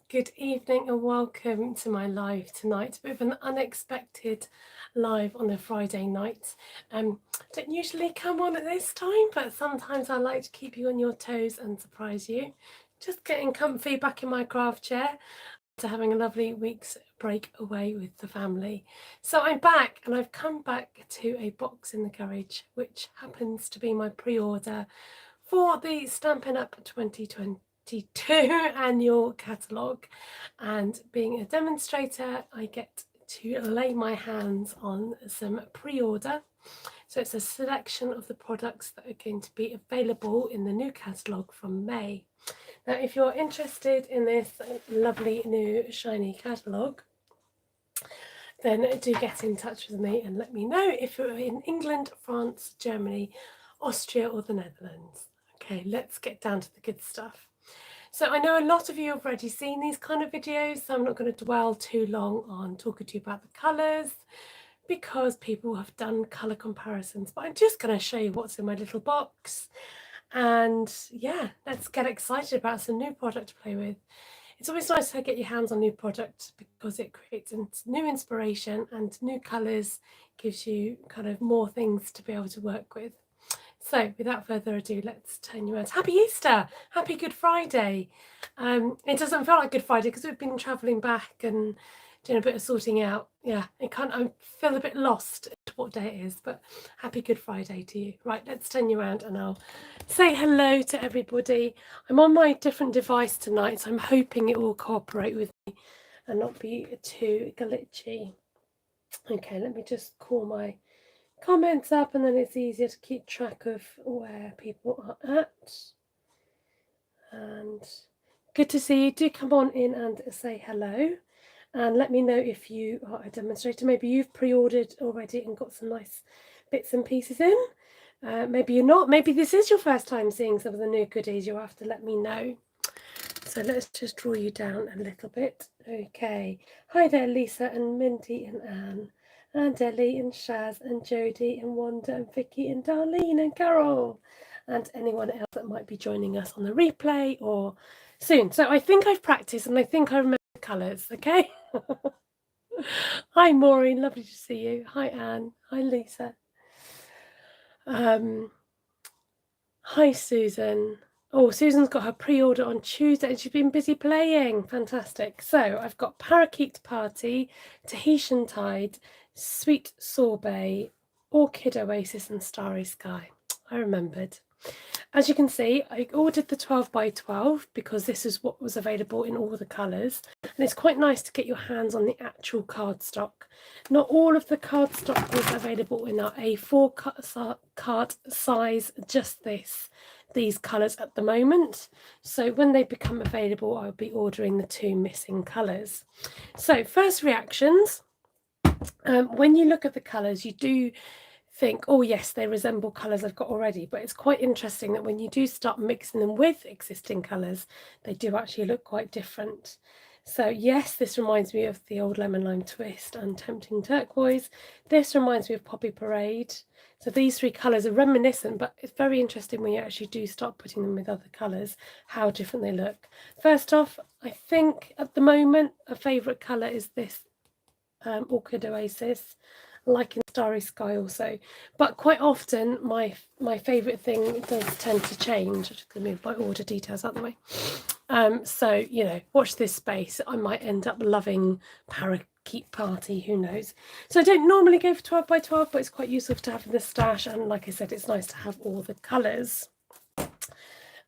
Good evening and welcome to my live tonight. A bit of an unexpected live on a Friday night. Don't usually come on at this time, but sometimes I like to keep you on your toes and surprise you. Just getting comfy back in my craft chair to having a lovely week's break away with the family. So I'm back and I've come back to a box in the garage, which happens to be my pre-order for the Stampin' Up 2022 annual catalogue, and being a demonstrator I get to lay my hands on some pre-order. So it's a selection of the products that are going to be available in the new catalogue from May. Now if you're interested in this lovely new shiny catalogue, then do get in touch with me and let me know if you're in England, France, Germany, Austria or the Netherlands. Okay, let's get down to the good stuff. So I know a lot of you have already seen these kind of videos, so I'm not going to dwell too long on talking to you about the colours because people have done colour comparisons, but I'm just going to show you what's in my little box. And yeah, let's get excited about some new product to play with. It's always nice to get your hands on new product because it creates new inspiration, and new colours gives you kind of more things to be able to work with. So without further ado, let's turn you out. Happy Easter! Happy Good Friday! It doesn't feel like Good Friday because we've been travelling back and doing a bit of sorting out. Yeah, I feel a bit lost to what day it is, but happy Good Friday to you. Right, let's turn you around and I'll say hello to everybody. I'm on my different device tonight, so I'm hoping it will cooperate with me and not be too glitchy. Okay, let me just call my comments up and then it's easier to keep track of where people are at. And good to see you. Do come on in and say hello and let me know if you are a demonstrator. Maybe you've pre-ordered already and got some nice bits and pieces in. Maybe you're not. Maybe this is your first time seeing some of the new goodies. You'll have to let me know. So let's just draw you down a little bit. Okay. Hi there, Lisa and Mindy and Anne and Ellie and Shaz and Jodie and Wanda and Vicky and Darlene and Carol and anyone else that might be joining us on the replay or soon. So I think I've practiced and I think I remember the colours, okay? Hi Maureen, lovely to see you. Hi Anne, hi Lisa. Hi Susan. Oh, Susan's got her pre-order on Tuesday and she's been busy playing. Fantastic. So I've got Parakeet Party, Tahitian Tide, Sweet Sorbet, Orchid Oasis and Starry Sky. I remembered. As you can see, I ordered the 12 by 12 because this is what was available in all the colours. And it's quite nice to get your hands on the actual cardstock. Not all of the cardstock was available in our A4 card size, just these colours at the moment. So when they become available, I'll be ordering the 2 missing colours. So first reactions, when you look at the colours, you do think, oh yes, they resemble colours I've got already, but it's quite interesting that when you do start mixing them with existing colours, they do actually look quite different. So yes, this reminds me of the old Lemon Lime Twist and Tempting Turquoise. This reminds me of Poppy Parade. So these 3 colours are reminiscent, but it's very interesting when you actually do start putting them with other colours, how different they look. First off, I think at the moment a favourite colour is this Orchid Oasis, like in Starry Sky also, but quite often my favourite thing does tend to change. I'm just going to move my order details out of the way. So you know, watch this space. I might end up loving Parakeet Party, who knows. So I don't normally go for 12 by 12, but it's quite useful to have in the stash, and like I said, it's nice to have all the colours.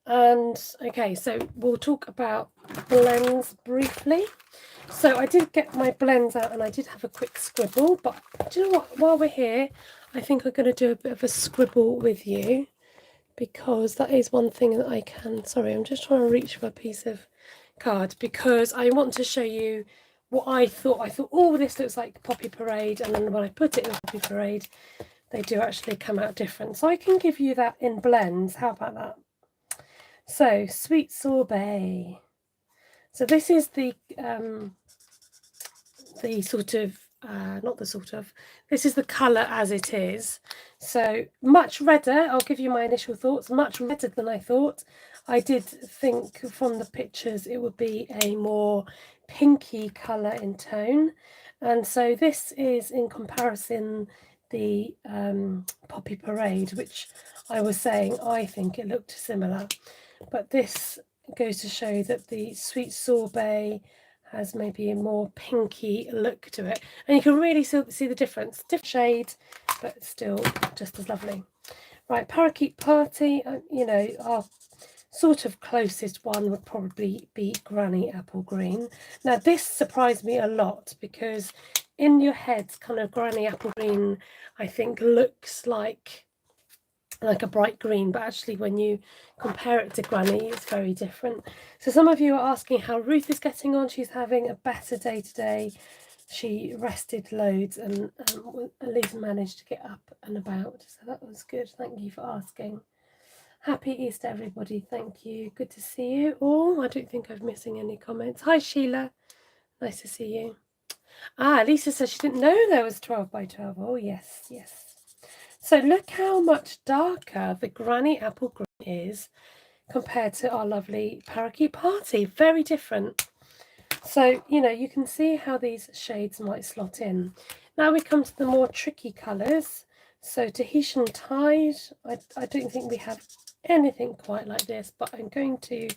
And okay, so we'll talk about blends briefly. So I did get my blends out and I did have a quick scribble, but do you know what, while we're here, I think I'm going to do a bit of a scribble with you, because that is one thing that I can. Sorry, I'm just trying to reach for a piece of card because I want to show you what I thought. I thought, oh, this looks like Poppy Parade, and then when I put it in Poppy Parade, they do actually come out different. So I can give you that in blends. How about that? So Sweet Sorbet. So this is the sort of, this is the colour as it is. So much redder. I'll give you my initial thoughts. Much redder than I thought. I did think from the pictures it would be a more pinky colour in tone, and so this is in comparison the Poppy Parade, which I was saying I think it looked similar, but this goes to show that the Sweet Sorbet has maybe a more pinky look to it, and you can really see the difference. Different shade, but still just as lovely. Right, Parakeet Party, you know, our sort of closest one would probably be Granny Apple Green. Now this surprised me a lot because in your heads, kind of Granny Apple Green, I think looks like a bright green, but actually when you compare it to Granny, it's very different. So some of you are asking how Ruth is getting on. She's having a better day today. She rested loads and at least managed to get up and about, so that was good. Thank you for asking. Happy Easter, everybody. Thank you. Good to see you all. I don't think I'm missing any comments. Hi, Sheila. Nice to see you. Lisa says she didn't know there was 12 by 12. Oh, yes, yes. So look how much darker the Granny Apple Green is compared to our lovely Parakeet Party. Very different. So, you know, you can see how these shades might slot in. Now we come to the more tricky colours. So Tahitian Tide, I don't think we have anything quite like this, but I'm going to,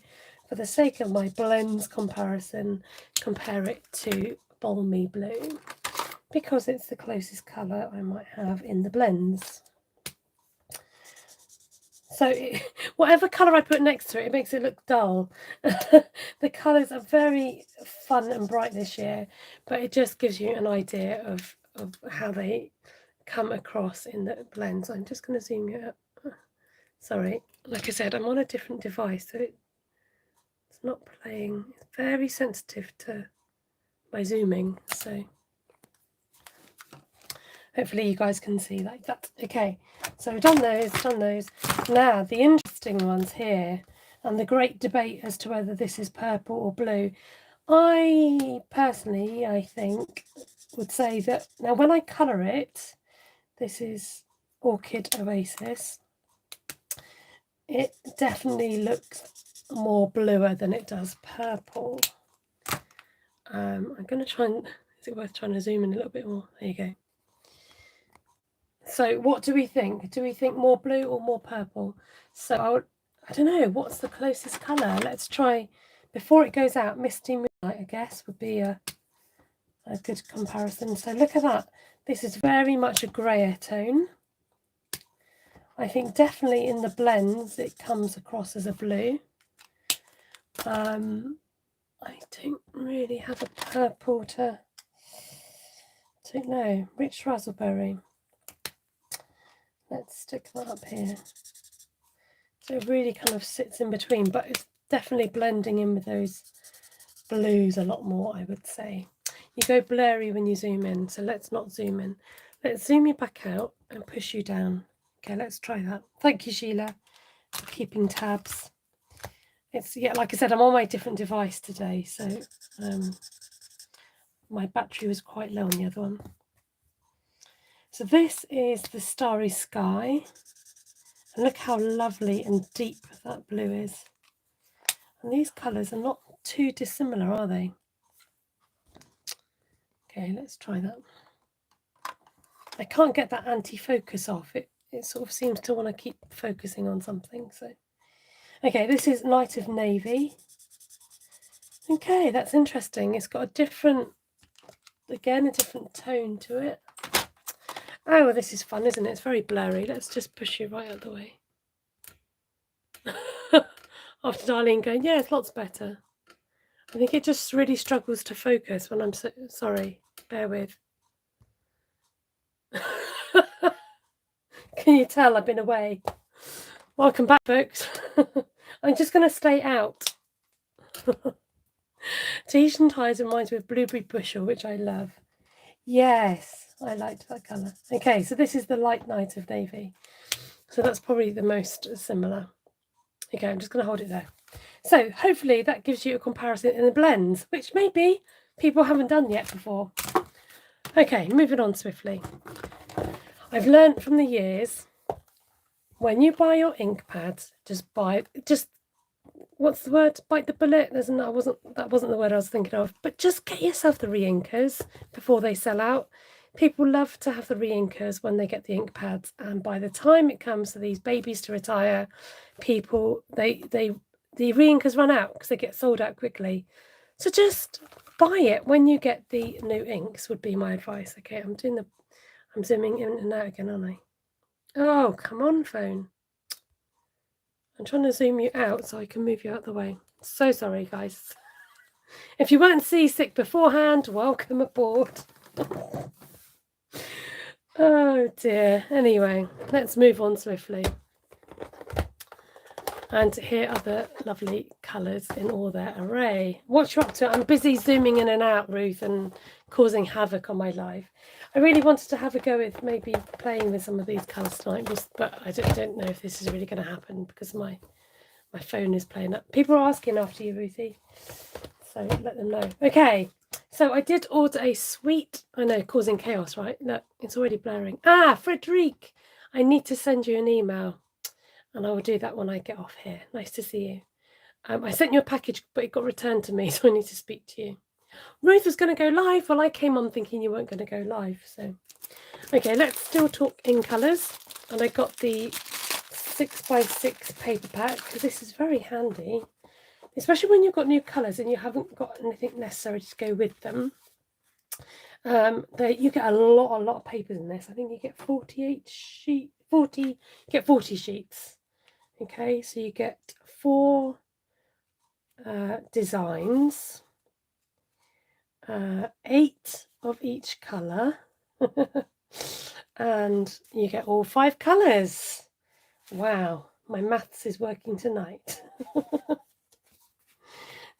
for the sake of my blends comparison, compare it to Balmy Blue, because it's the closest colour I might have in the blends. So whatever colour I put next to it, it makes it look dull. The colours are very fun and bright this year, but it just gives you an idea of how they come across in the blends. I'm just going to zoom you up. Sorry, like I said, I'm on a different device, so it's not playing. It's very sensitive to my zooming, so hopefully you guys can see like that. Okay, so we've done those. Now the interesting ones here, and the great debate as to whether this is purple or blue. I personally, I think, would say that now when I colour it, this is Orchid Oasis. It definitely looks more bluer than it does purple. I'm going to try and, is it worth trying to zoom in a little bit more? There you go. So what do we think? Do we think more blue or more purple? So I don't know, what's the closest colour? Let's try, before it goes out, Misty Moonlight, I guess, would be a good comparison. So look at that. This is very much a greyer tone. I think definitely in the blends it comes across as a blue. I don't really have a purple to, don't know, Rich Raspberry. Let's stick that up here. So it really kind of sits in between, but it's definitely blending in with those blues a lot more, I would say. You go blurry when you zoom in, so let's not zoom in. Let's zoom you back out and push you down. Okay, let's try that. Thank you, Sheila, for keeping tabs. It's, yeah, like I said, I'm on my different device today, so my battery was quite low on the other one. So this is the Starry Sky, and look how lovely and deep that blue is. And these colours are not too dissimilar, are they? Okay, let's try that. I can't get that anti-focus off. It sort of seems to want to keep focusing on something. So, okay, this is Night of Navy. Okay, that's interesting. It's got a different, again, a different tone to it. Oh, well, this is fun, isn't it? It's very blurry. Let's just push you right out of the way. After Darlene going, yeah, it's lots better. I think it just really struggles to focus when I'm so sorry. Bear with. Can you tell I've been away? Welcome back, folks. I'm just going to stay out. Tahitian Ties reminds me of Blueberry Bushel, which I love. Yes, I liked that colour. Okay, so this is the light Night of Navy. So that's probably the most similar. Okay, I'm just going to hold it there. So hopefully that gives you a comparison in the blends, which maybe people haven't done yet before. Okay, moving on swiftly. I've learned from the years, when you buy your ink pads, just what's the word? Bite the bullet. That wasn't the word I was thinking of. But just get yourself the re-inkers before they sell out. People love to have the re-inkers when they get the ink pads, and by the time it comes to these babies to retire, people the re-inkers run out because they get sold out quickly. So just buy it when you get the new inks would be my advice. Okay, I'm zooming in and out again, aren't I? Oh, come on, phone. I'm trying to zoom you out so I can move you out the way. So sorry, guys. If you weren't seasick beforehand, welcome aboard. Oh dear. Anyway, let's move on swiftly. And here are the lovely colours in all their array. What you're up to? I'm busy zooming in and out, Ruth, and causing havoc on my live. I really wanted to have a go with maybe playing with some of these colours tonight, but I don't know if this is really going to happen because my phone is playing up. People are asking after you, Ruthie, so let them know. Okay, so I did order a sweet, I know, causing chaos, right? Look, it's already blaring. Frederique, I need to send you an email, and I will do that when I get off here. Nice to see you. I sent you a package, but it got returned to me, so I need to speak to you. Ruth was going to go live. Well, I came on thinking you weren't going to go live, so. Okay, let's still talk in colours, and I got the 6x6 paper pack because this is very handy, especially when you've got new colours and you haven't got anything necessary to go with them. You get a lot of papers in this. I think you get 40 sheets. Okay, so you get 4 designs, 8 of each colour, and you get all 5 colours. Wow, my maths is working tonight.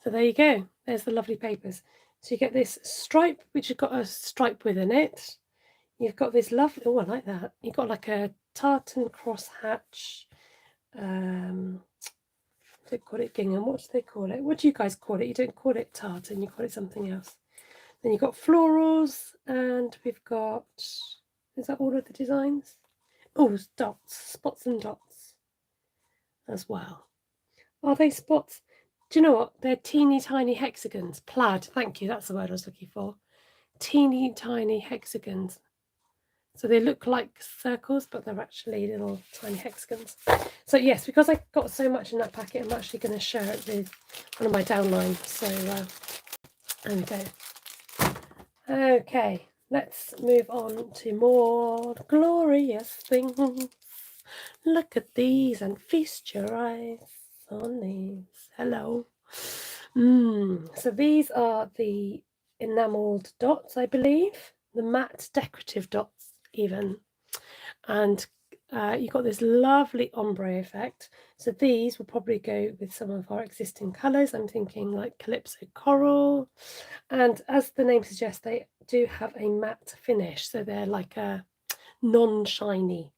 So there you go. There's the lovely papers. So you get this stripe, which has got a stripe within it. You've got this lovely, oh, I like that. You've got like a tartan crosshatch. They call it gingham. What do they call it? What do you guys call it? You don't call it tartan, you call it something else. Then you've got florals, and we've got, is that all of the designs? Oh, dots, spots and dots as well. Are they spots? Do you know what? They're teeny tiny hexagons. Plaid, thank you, that's the word I was looking for. Teeny tiny hexagons. So they look like circles, but they're actually little tiny hexagons. So yes, because I got so much in that packet, I'm actually going to share it with one of my downlines. So there we go. Okay, let's move on to more glorious things. Look at these and feast your eyes on these. Hello. So these are the enamelled dots, I believe, the matte decorative dots even, and you've got this lovely ombre effect. So these will probably go with some of our existing colours. I'm thinking like Calypso Coral, and as the name suggests, they do have a matte finish, so they're like a non-shiny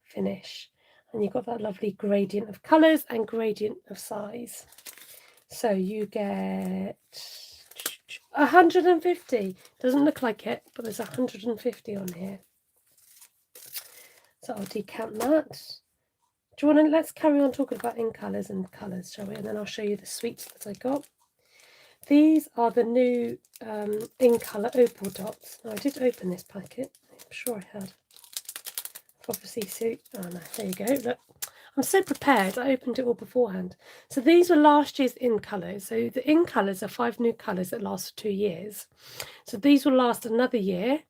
finish, and you've got that lovely gradient of colours and gradient of size. So you get 150. Doesn't look like it, but there's 150 on here. So I'll decant that. Do you want to, let's carry on talking about in colours and colours, shall we? And then I'll show you the sweets that I got. These are the new in colour opal dots. Now I did open this packet. I'm sure I had. Obviously, oh no, there you go. Look, I'm so prepared. I opened it all beforehand. So these were last year's in colours. So the in colours are 5 new colours that last for 2 years. So these will last another year,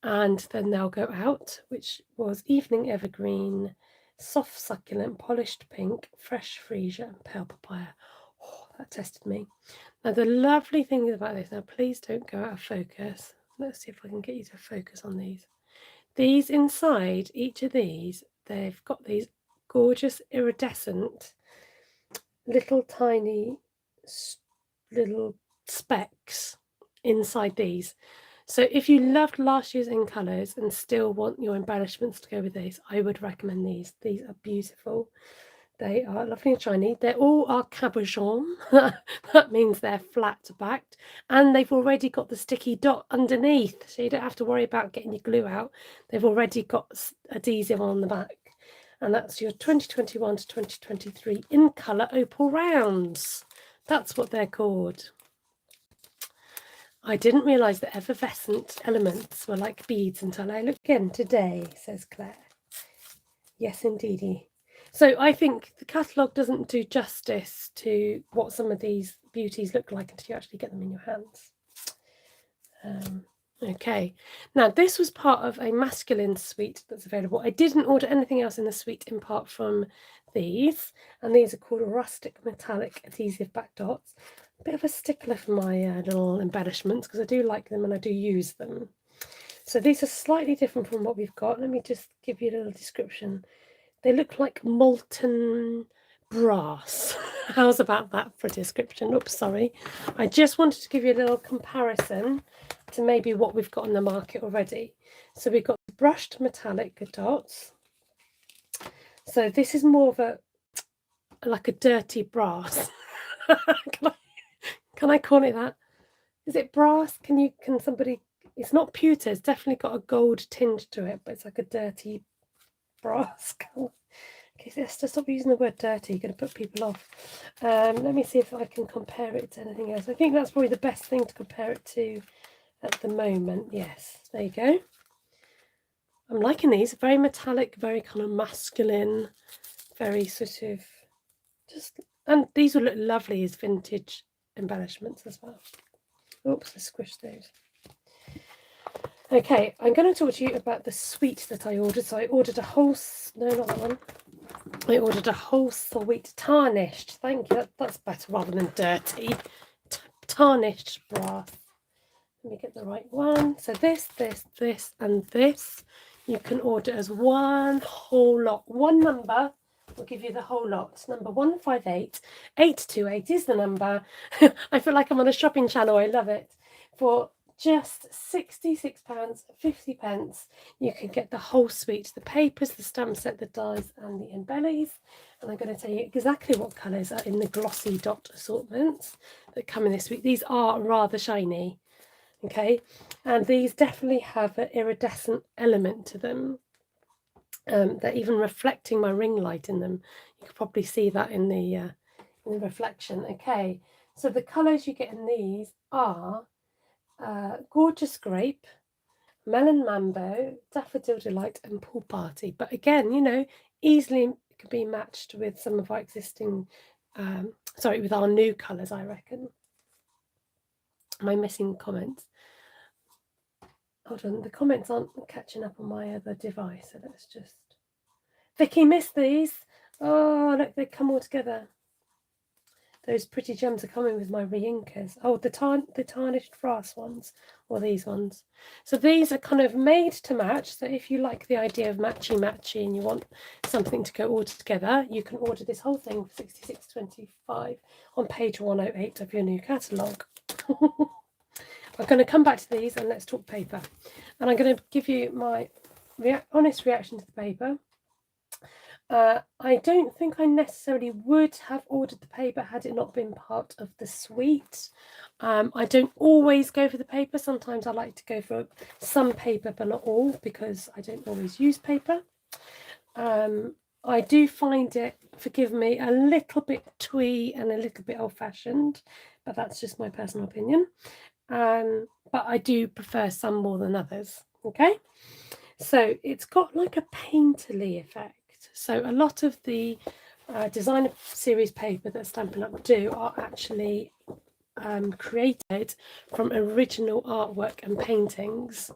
and then they'll go out, which was Evening Evergreen, Soft Succulent, Polished Pink, Fresh Freesia, and Pale Papaya. Oh, that tested me. Now the lovely thing about this, now please don't go out of focus. Let's see if I can get you to focus on these. These inside, each of these, they've got these gorgeous iridescent little tiny little specks inside these. So if you loved last year's in colours and still want your embellishments to go with these, I would recommend these. These are beautiful. They are lovely and shiny. They're all are cabochon. That means they're flat backed, and they've already got the sticky dot underneath, so you don't have to worry about getting your glue out. They've already got adhesive on the back, and that's your 2021 to 2023 in colour opal rounds. That's what they're called. I didn't realise that effervescent elements were like beads until I looked again today, says Claire. Yes, indeedy. So I think the catalogue doesn't do justice to what some of these beauties look like until you actually get them in your hands. Okay, now this was part of a masculine suite that's available. I didn't order anything else in the suite apart from these, and these are called rustic metallic adhesive back dots. A bit of a stickler for my little embellishments because I do like them and I do use them. So these are slightly different from what we've got. Let me just give you a little description. They look like molten brass. How's about that for a description? Oops, sorry. I just wanted to give you a little comparison to maybe what we've got on the market already. So we've got brushed metallic dots. So this is more of a like a dirty brass. Can I call it that? Is it brass? Can somebody? It's not pewter. It's definitely got a gold tinge to it, but it's like a dirty brass colour. Okay, so let's just stop using the word dirty. You're going to put people off. Let me see if I can compare it to anything else. I think that's probably the best thing to compare it to at the moment. Yes, there you go. I'm liking these. Very metallic, very kind of masculine, very sort of just... And these will look lovely as vintage embellishments as well. Oops, I squished those. Okay, I'm going to talk to you about the suite that I ordered. So I ordered a whole... No, not that one. I ordered a whole suite tarnished. Thank you. That's better rather than dirty. Tarnished brass. Let me get the right one. So this, and this. You can order as one whole lot. One number will give you the whole lot. Number 158 828 is the number. I feel like I'm on a shopping channel. I love it. For just £66.50, you can get the whole suite, the papers, the stamp set, the dies and the embellies. And I'm going to tell you exactly what colours are in the glossy dot assortments that come in this suite. These are rather shiny, okay, and these definitely have an iridescent element to them. They're even reflecting my ring light in them. You can probably see that in the reflection. Okay, so the colours you get in these are Gorgeous Grape, Melon Mambo, Daffodil Delight and Pool Party. But again, you know, easily can be matched with some of our existing, with our new colours, I reckon. Am I missing comments? Hold on, the comments aren't catching up on my other device, so let's just... Vicky missed these. Oh, look, they come all together. Those pretty gems are coming with my re-inkers. Oh, the tarnished brass ones, or these ones. So these are kind of made to match. So if you like the idea of matchy and you want something to go all together, you can order this whole thing for £66.25 on page 108 of your new catalogue. I'm going to come back to these and let's talk paper. And I'm going to give you my honest reaction to the paper. I don't think I necessarily would have ordered the paper had it not been part of the suite. I don't always go for the paper. Sometimes I like to go for some paper, but not all, because I don't always use paper. I do find it, forgive me, a little bit twee and a little bit old-fashioned, but that's just my personal opinion. But I do prefer some more than others. Okay, so it's got like a painterly effect. So a lot of the designer series paper that Stampin' Up do are actually created from original artwork and paintings.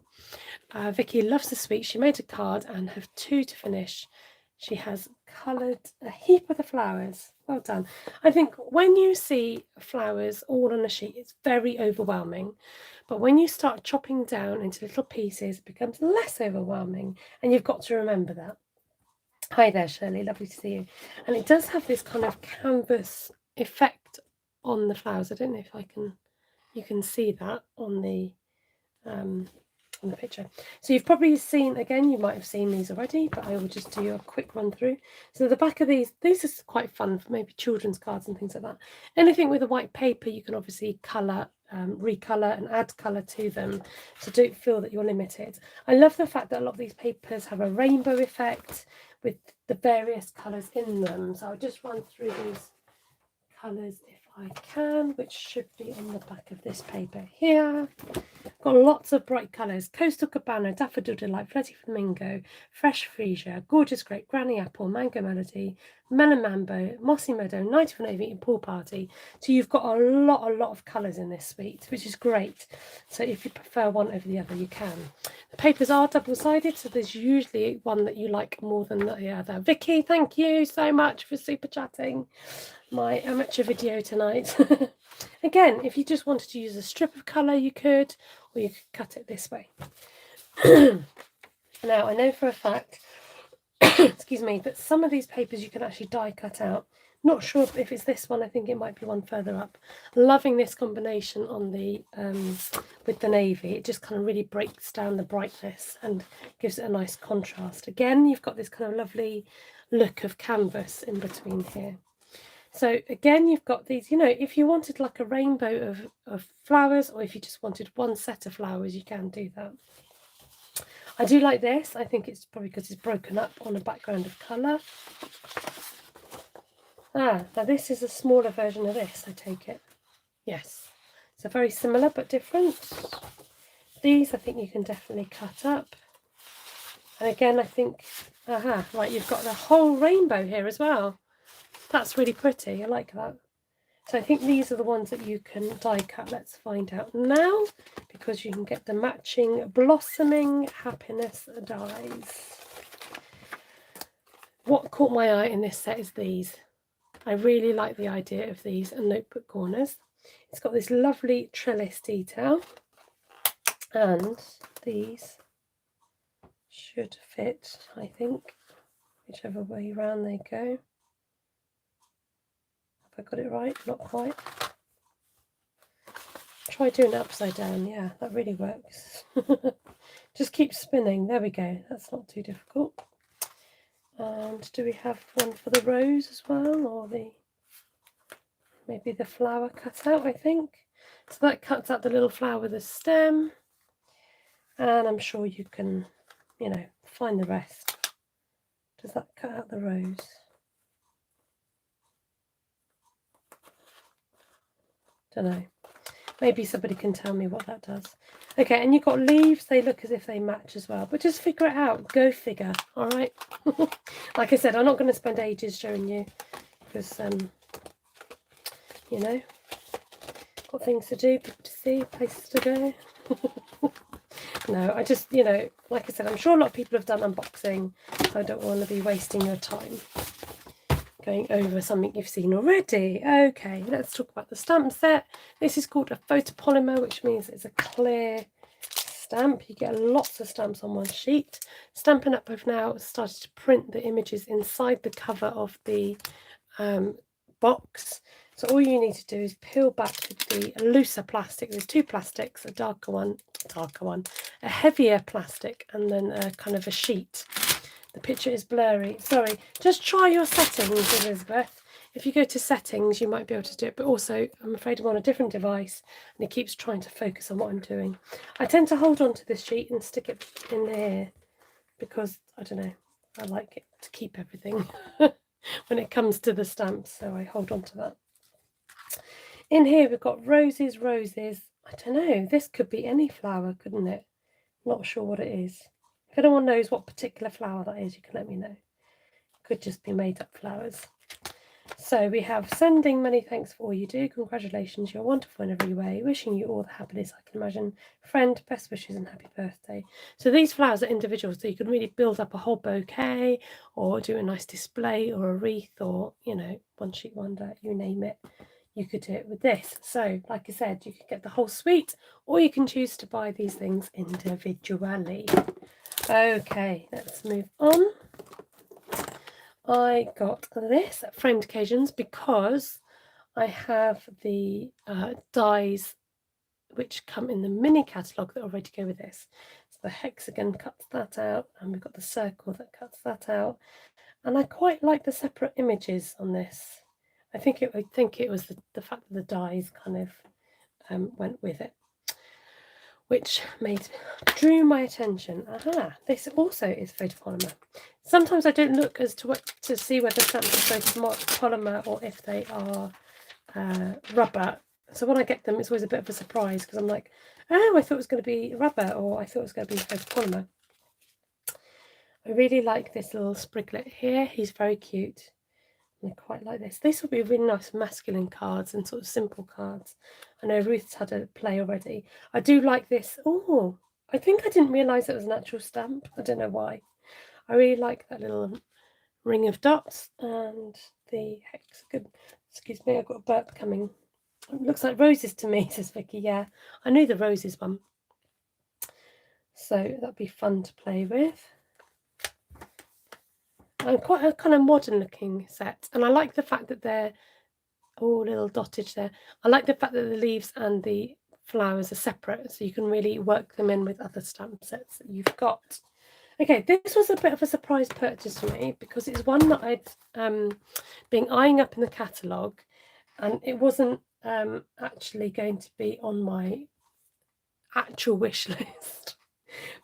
Vicky loves the suite. She made a card and have two to finish. She has coloured a heap of the flowers. Well done. I think when you see flowers all on a sheet, it's very overwhelming. But when you start chopping down into little pieces, it becomes less overwhelming. And you've got to remember that. Hi there, Shirley. Lovely to see you. And it does have this kind of canvas effect on the flowers. I don't know if you can see that on the picture. So you've probably seen, again, you might have seen these already, but I will just do a quick run through. So the back of these are quite fun for maybe children's cards and things like that. Anything with a white paper, you can obviously colour, recolour and add colour to them, so don't feel that you're limited. I love the fact that a lot of these papers have a rainbow effect, with the various colours in them. So I'll just run through these colours if I can, which should be on the back of this paper here. Got lots of bright colours: Coastal Cabana, Daffodil Delight, Flirty Flamingo, Fresh Freesia, Gorgeous Grape, Granny Apple, Mango Melody, Melon Mambo, Mossy Meadow, 91 Navy and Pool Party. So you've got a lot of colours in this suite, which is great. So if you prefer one over the other, you can. The papers are double-sided, so there's usually one that you like more than the other. Vicky, thank you so much for super chatting my amateur video tonight. Again, if you just wanted to use a strip of colour, you could, or you could cut it this way. Now, I know for a fact, excuse me, that some of these papers you can actually die cut out. Not sure if it's this one. I think it might be one further up. Loving this combination on the with the navy. It just kind of really breaks down the brightness and gives it a nice contrast. Again, you've got this kind of lovely look of canvas in between here. So again, you've got these, you know, if you wanted like a rainbow of flowers, or if you just wanted one set of flowers, you can do that. I do like this. I think it's probably because it's broken up on a background of colour. Now this is a smaller version of this, I take it. Yes. So very similar but different. These I think you can definitely cut up. And again, I think, right, you've got the whole rainbow here as well. That's really pretty. I like that. So I think these are the ones that you can die cut. Let's find out now, because you can get the matching Blossoming Happiness dies. What caught my eye in this set is these. I really like the idea of these notebook corners. It's got this lovely trellis detail, and these should fit, I think, whichever way round they go. I got it right? Not quite. Try doing it upside down. Yeah, that really works. Just keep spinning. There we go. That's not too difficult. And do we have one for the rose as well, or maybe the flower cut out, I think. So that cuts out the little flower with the stem. And I'm sure you can, you know, find the rest. Does that cut out the rose? Don't know. Maybe somebody can tell me what that does. Okay, and you've got leaves. They look as if they match as well, but just figure it out. Go figure. All right. Like I said, I'm not going to spend ages showing you because, you know, got things to do, people to see, places to go. No, I just, you know, like I said, I'm sure a lot of people have done unboxing, so I don't want to be wasting your time going over something you've seen already. Okay, let's talk about the stamp set. This is called a photopolymer, which means it's a clear stamp. You get lots of stamps on one sheet. Stampin' Up have now started to print the images inside the cover of the box. So all you need to do is peel back the looser plastic. There's two plastics, a darker one, a heavier plastic, and then a kind of a sheet. The picture is blurry. Sorry, just try your settings, Elizabeth. If you go to settings, you might be able to do it, but also I'm afraid I'm on a different device and it keeps trying to focus on what I'm doing. I tend to hold on to this sheet and stick it in there because, I don't know, I like it to keep everything when it comes to the stamps, so I hold on to that. In here we've got roses. I don't know, this could be any flower, couldn't it? Not sure what it is. If anyone knows what particular flower that is, you can let me know. Could just be made up flowers. So we have sending many thanks for all you do. Congratulations, you're wonderful in every way. Wishing you all the happiness I can imagine. Friend, best wishes and happy birthday. So these flowers are individual, so you can really build up a whole bouquet or do a nice display or a wreath or, you know, one sheet wonder, you name it. You could do it with this. So like I said, you could get the whole suite, or you can choose to buy these things individually. Okay, let's move on. I got this at framed occasions because I have the dies which come in the mini catalogue that already go with this. So the hexagon cuts that out, and we've got the circle that cuts that out. And I quite like the separate images on this. I think it was the fact that the dies kind of went with it. which drew my attention. Aha, this also is photopolymer. Sometimes I don't look as to see whether stamps are photopolymer or if they are rubber. So when I get them, it's always a bit of a surprise because I'm like, oh, I thought it was going to be rubber, or I thought it was going to be photopolymer. I really like this little spriglet here. He's very cute. I quite like this. This will be really nice for masculine cards and sort of simple cards. I know Ruth's had a play already. I do like this. Oh, I think I didn't realise it was an actual stamp. I don't know why. I really like that little ring of dots and the hex. Good. Excuse me, I've got a burp coming. It looks like roses to me, says Vicky. Yeah, I knew the roses one. So that'd be fun to play with. And quite a kind of modern looking set. And I like the fact that they're all little dottage there. I like the fact that the leaves and the flowers are separate, so you can really work them in with other stamp sets that you've got. Okay, this was a bit of a surprise purchase for me because it's one that I'd been eyeing up in the catalogue, and it wasn't actually going to be on my actual wish list.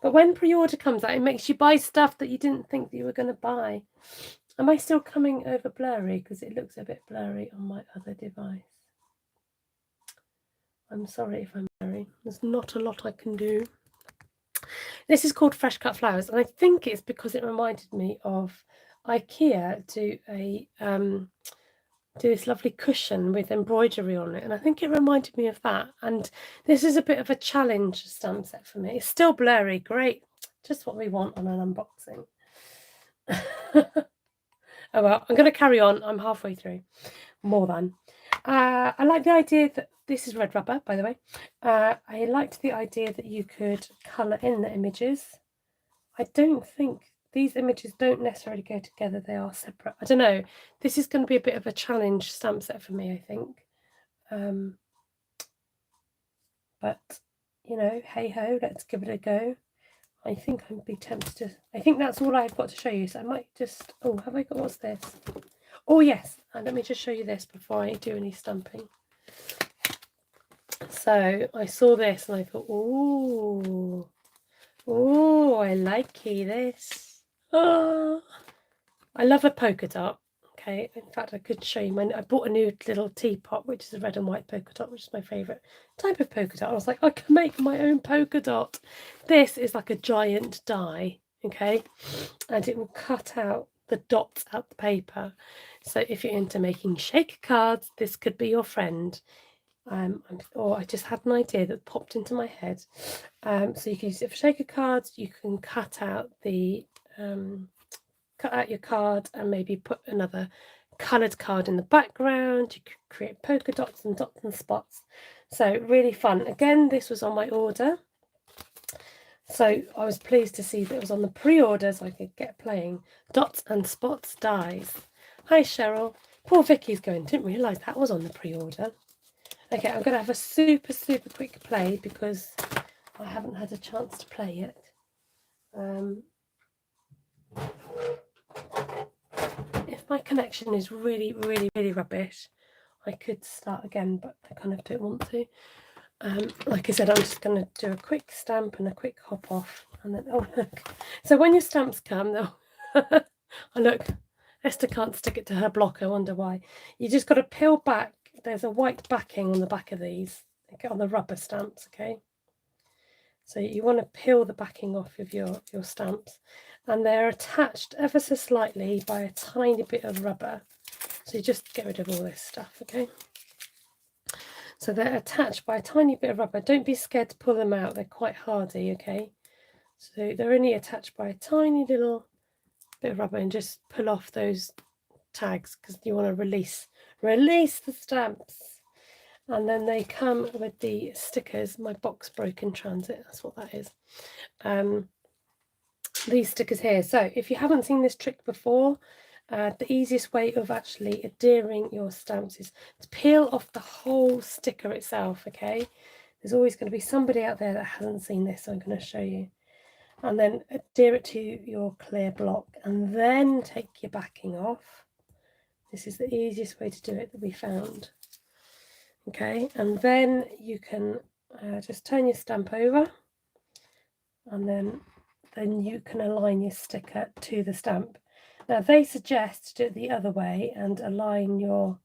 But when pre-order comes out, it makes you buy stuff that you didn't think that you were going to buy. Am I still coming over blurry? Because it looks a bit blurry on my other device. I'm sorry if I'm blurry. There's not a lot I can do. This is called Fresh Cut Flowers, and I think it's because it reminded me of IKEA do this lovely cushion with embroidery on it, and I think it reminded me of that. And this is a bit of a challenge stamp set for me. It's still blurry, great, just what we want on an unboxing. Oh well, I'm going to carry on. I'm halfway through, more than. I like the idea that this is red rubber, by the way. I liked the idea that you could colour in the images. I don't think these images don't necessarily go together. They are separate. I don't know. This is going to be a bit of a challenge stamp set for me, I think. But, you know, hey ho, let's give it a go. I think I'd be tempted to... I think that's all I've got to show you. So I might just... Oh, have I got... What's this? Oh, yes. Let me just show you this before I do any stamping. So I saw this and I thought, oh, I like this. Oh, I love a polka dot. Okay, in fact, I could show you I bought a new little teapot, which is a red and white polka dot, which is my favourite type of polka dot. I was like, I can make my own polka dot. This is like a giant die, okay, and it will cut out the dots out the paper. So if you're into making shaker cards, this could be your friend. Or I just had an idea that popped into my head. So you can use it for shaker cards. You can cut out your card and maybe put another coloured card in the background. You could create polka dots and spots. So really fun. Again, this was on my order. So I was pleased to see that it was on the pre-order so I could get playing. Dots and Spots dies. Hi Cheryl. Poor Vicky's going, didn't realise that was on the pre-order. Okay, I'm going to have a super quick play because I haven't had a chance to play yet. If my connection is really rubbish, I could start again, but I kind of don't want to. Like I said, I'm just going to do a quick stamp and a quick hop off. And then, oh look. So when your stamps come, they'll... oh look, Esther can't stick it to her block. I wonder why. You just got to peel back. There's a white backing on the back of these, okay, on the rubber stamps, okay? So you want to peel the backing off of your stamps, and they're attached ever so slightly by a tiny bit of rubber. So you just get rid of all this stuff, okay? So they're attached by a tiny bit of rubber. Don't be scared to pull them out. They're quite hardy, okay? So they're only attached by a tiny little bit of rubber, and just pull off those tags because you want to release the stamps. And then they come with the stickers. My box broke in transit, that's what that is. These stickers here. So if you haven't seen this trick before, the easiest way of actually adhering your stamps is to peel off the whole sticker itself, okay? There's always going to be somebody out there that hasn't seen this, so I'm going to show you. And then adhere it to your clear block and then take your backing off. This is the easiest way to do it that we found. Okay, and then you can just turn your stamp over, and then you can align your sticker to the stamp. Now they suggest to do it the other way and align your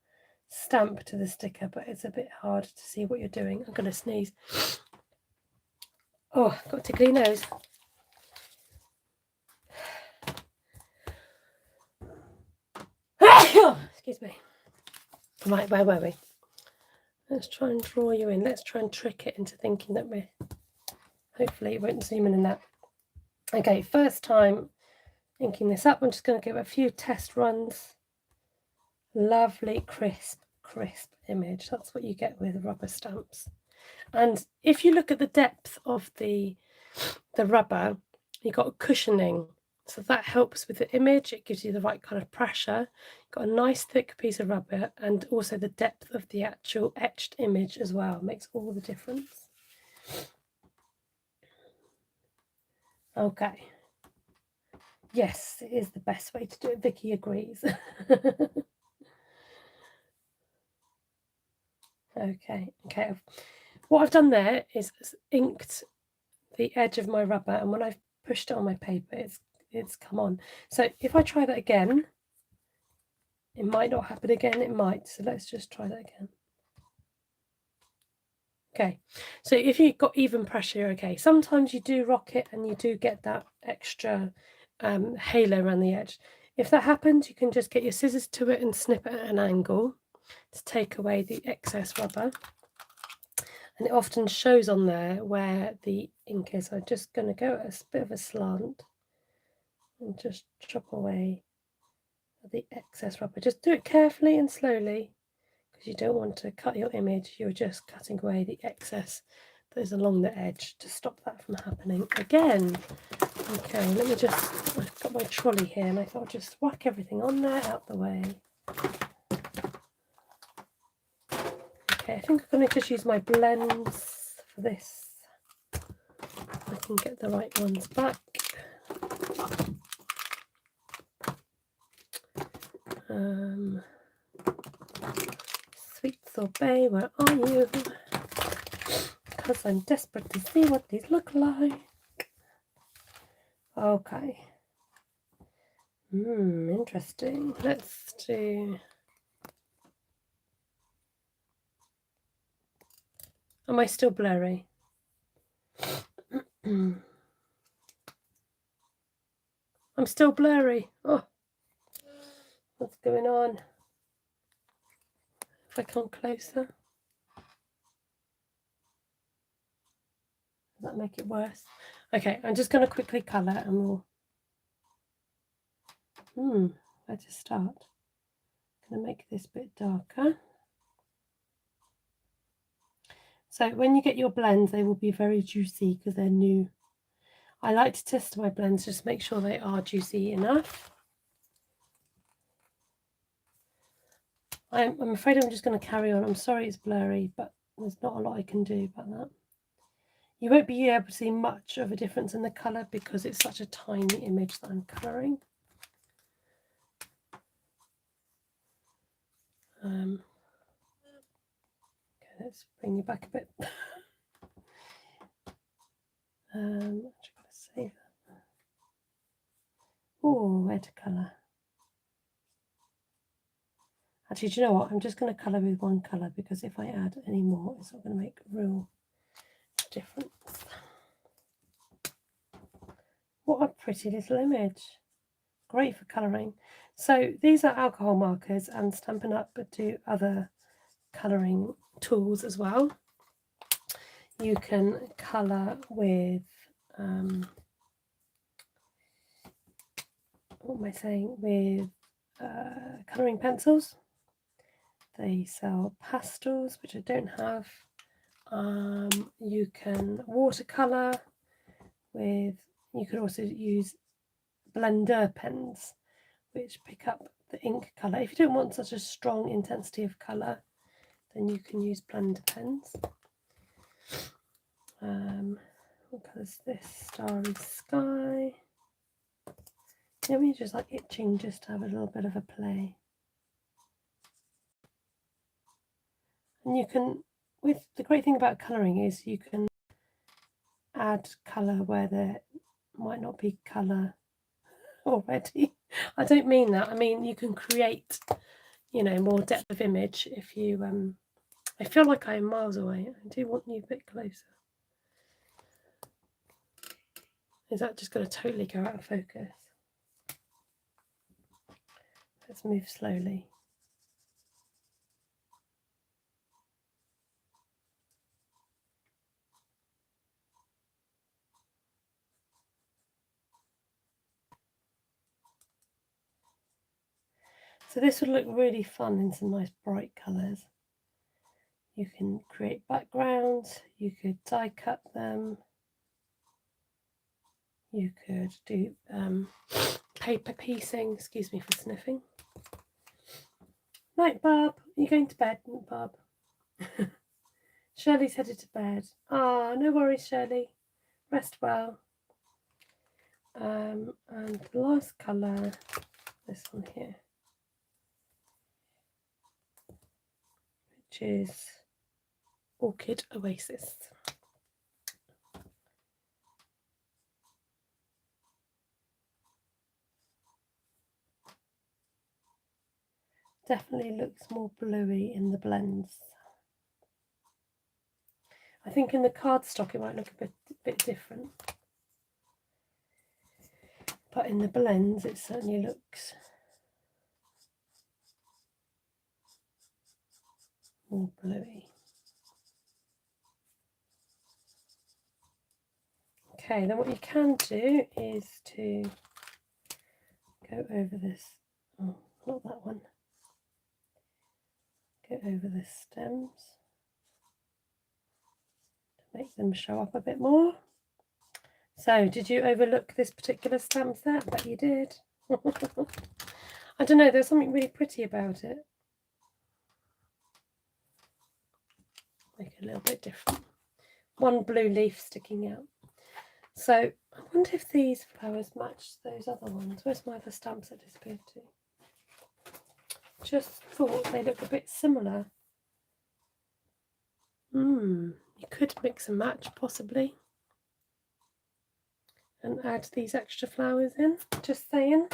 stamp to the sticker, but it's a bit hard to see what you're doing. I'm going to sneeze. Oh, I've got a tickly nose. Excuse me. Right, where were we? Let's try and draw you in. Let's try and trick it into thinking that we're... Hopefully it won't zoom in and that. Okay, first time inking this up. I'm just going to give it a few test runs. Lovely, crisp image. That's what you get with rubber stamps. And if you look at the depth of the rubber, you've got a cushioning. So that helps with the image. It gives you the right kind of pressure. You've got a nice thick piece of rubber, and also the depth of the actual etched image as well. It makes all the difference. Okay. Yes, it is the best way to do it. Vicky agrees. Okay. What I've done there is inked the edge of my rubber, and when I've pushed it on my paper, it's come on. So if I try that again, it might not happen again. It might. So let's just try that again. Okay. So if you've got even pressure, okay. Sometimes you do rock it and you do get that extra halo around the edge. If that happens, you can just get your scissors to it and snip it at an angle to take away the excess rubber. And it often shows on there where the ink is. I'm just going to go at a bit of a slant and just chop away the excess rubber. Just do it carefully and slowly, because you don't want to cut your image. You're just cutting away the excess that is along the edge to stop that from happening again. Okay, let me just... I've got my trolley here, and I thought I'd just whack everything on there, out the way. Okay, I think I'm going to just use my blends for this. I can get the right ones back. Sweet sorbet, where are you? Because I'm desperate to see what these look like. Okay. Interesting. Let's do... Am I still blurry? I'm still blurry. Oh, what's going on? If I come closer, does that make it worse? Okay, I'm just going to quickly colour and we'll... where to start? I'm going to make this bit darker. So when you get your blends, they will be very juicy because they're new. I like to test my blends just to make sure they are juicy enough. I'm afraid I'm just going to carry on. I'm sorry it's blurry, but there's not a lot I can do about that. You won't be able to see much of a difference in the colour because it's such a tiny image that I'm colouring. Okay, let's bring you back a bit. I'm actually going to save that. Oh, where to colour? Actually, do you know what? I'm just going to colour with one colour, because if I add any more, it's not going to make real difference. What a pretty little image. Great for colouring. So these are alcohol markers, and Stampin' Up! Do other colouring tools as well. You can colour with, what am I saying, with colouring pencils. They sell pastels, which I don't have. You can watercolour with, you could also use blender pens, which pick up the ink colour. If you don't want such a strong intensity of colour, then you can use blender pens. What colour is this? Starry Sky. Yeah, we're just like itching just to have a little bit of a play. And you can with the great thing about colouring is you can add colour where there might not be colour already. I don't mean that. I mean you can create, you know, more depth of image if you. I feel like I am miles away. I do want you a bit closer. Is that just going to totally go out of focus? Let's move slowly. So this would look really fun in some nice bright colours. You can create backgrounds, you could die cut them, you could do paper piecing. Excuse me for sniffing. Night, Barb. Are you going to bed, Barb? Shirley's headed to bed. Ah, no worries, Shirley. Rest well. And the last colour, this one here, which is Orchid Oasis. Definitely looks more bluey in the blends. I think in the cardstock it might look a bit different, but in the blends it certainly looks more bluey. Okay, then what you can do is to go over this, oh, not that one, go over the stems to make them show up a bit more. So, did you overlook this particular stamp set? I bet you did. I don't know, there's something really pretty about it. Make it a little bit different. One blue leaf sticking out. So, I wonder if these flowers match those other ones. Where's my other stamps that disappeared to? Just thought they look a bit similar. You could mix and match possibly. And add these extra flowers in, just saying.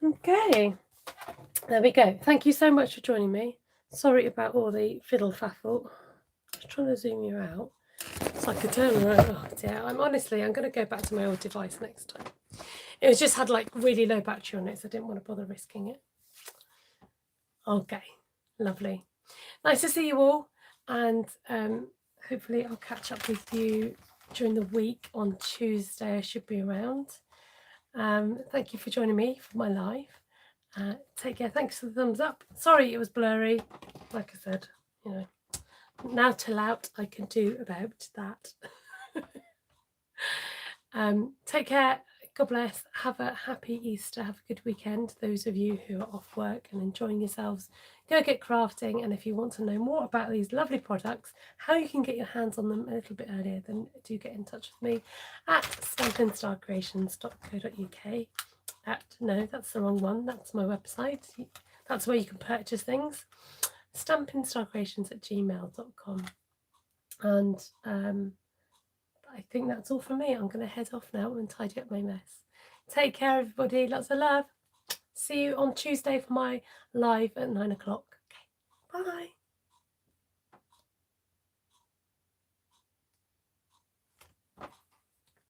Okay, there we go. Thank you so much for joining me. Sorry about all the fiddle faffle. I was trying to zoom you out so I could turn around. Oh dear, I'm going to go back to my old device next time. It was just had like really low battery on it, so I didn't want to bother risking it. Okay, lovely. Nice to see you all, and hopefully I'll catch up with you during the week. On Tuesday I should be around. Thank you for joining me for my live. Take care. Thanks for the thumbs up. Sorry it was blurry. Like I said, you know, now till out I can do about that. Take care. God bless. Have a happy Easter. Have a good weekend. Those of you who are off work and enjoying yourselves, go get crafting. And if you want to know more about these lovely products, how you can get your hands on them a little bit earlier, then do get in touch with me at stampinstarcreations.co.uk. No, that's the wrong one. That's my website. That's where you can purchase things. stampinstarcreations@gmail.com. And I think that's all from me. I'm going to head off now and tidy up my mess. Take care, everybody. Lots of love. See you on Tuesday for my live at 9 o'clock. Okay, bye.